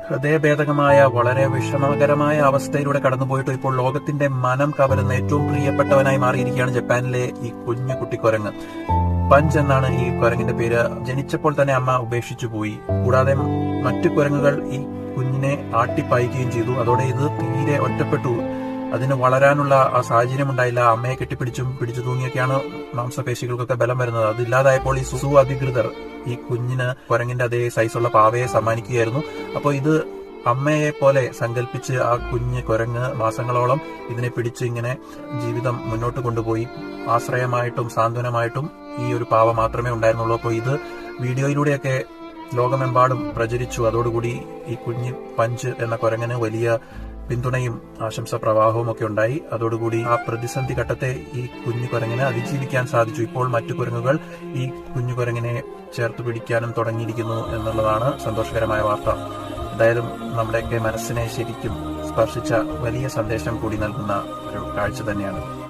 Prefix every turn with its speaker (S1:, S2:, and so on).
S1: ഹൃദയഭേദകമായ വളരെ വിഷമകരമായ അവസ്ഥയിലൂടെ കടന്നുപോയിട്ട് ഇപ്പോൾ ലോകത്തിന്റെ മനം കവരുന്ന ഏറ്റവും പ്രിയപ്പെട്ടവനായി മാറിയിരിക്കുകയാണ് ജപ്പാനിലെ ഈ കുഞ്ഞു കുട്ടിക്കുരങ്ങ്. പഞ്ച് എന്നാണ് ഈ കുരങ്ങിന്റെ പേര്. ജനിച്ചപ്പോൾ തന്നെ അമ്മ ഉപേക്ഷിച്ചു പോയി. കൂടാതെ മറ്റു കുരങ്ങുകൾ ഈ കുഞ്ഞിനെ ആട്ടിപ്പായിക്കുകയും ചെയ്തു. അതോടെ ഇത് തീരെ ഒറ്റപ്പെട്ടു. അതിന് വളരാനുള്ള ആ സാഹചര്യം ഉണ്ടായില്ല. അമ്മയെ പിടിച്ചു തൂങ്ങിയൊക്കെയാണ് മാംസപേശികൾക്കൊക്കെ ബലം വരുന്നത്. അതില്ലാതായപ്പോൾ ഈ സൂ അധികൃതർ ഈ കുഞ്ഞിന് കുരങ്ങിന്റെ അതേ സൈസുള്ള പാവയെ സമ്മാനിക്കുകയായിരുന്നു. അപ്പോൾ ഇത് അമ്മയെ പോലെ സങ്കല്പിച്ച് ആ കുഞ്ഞ് കുരങ്ങ് മാസങ്ങളോളം ഇതിനെ പിടിച്ച് ഇങ്ങനെ ജീവിതം മുന്നോട്ട് കൊണ്ടുപോയി. ആശ്രയമായിട്ടും സാന്ത്വനമായിട്ടും ഈ ഒരു പാവ മാത്രമേ ഉണ്ടായിരുന്നുള്ളൂ. അപ്പോൾ ഇത് വീഡിയോയിലൂടെയൊക്കെ ലോകമെമ്പാടും പ്രചരിച്ചു. അതോടുകൂടി ഈ കുഞ്ഞ് പഞ്ച് എന്ന കുരങ്ങിന് വലിയ പിന്തുണയും ആശംസ പ്രവാഹവും ഒക്കെ ഉണ്ടായി. അതോടുകൂടി ആ പ്രതിസന്ധി ഘട്ടത്തെ ഈ കുഞ്ഞു കുരങ്ങിന് അതിജീവിക്കാൻ സാധിച്ചു. ഇപ്പോൾ മറ്റു കുരങ്ങുകൾ ഈ കുഞ്ഞു കുരങ്ങിനെ ചേർത്ത് പിടിക്കാനും തുടങ്ങിയിരിക്കുന്നു എന്നുള്ളതാണ് സന്തോഷകരമായ വാർത്ത. എന്തായാലും നമ്മുടെയൊക്കെ മനസ്സിനെ ശരിക്കും സ്പർശിച്ച വലിയ സന്ദേശം കൂടി നൽകുന്ന ഒരു കാഴ്ച തന്നെയാണ്.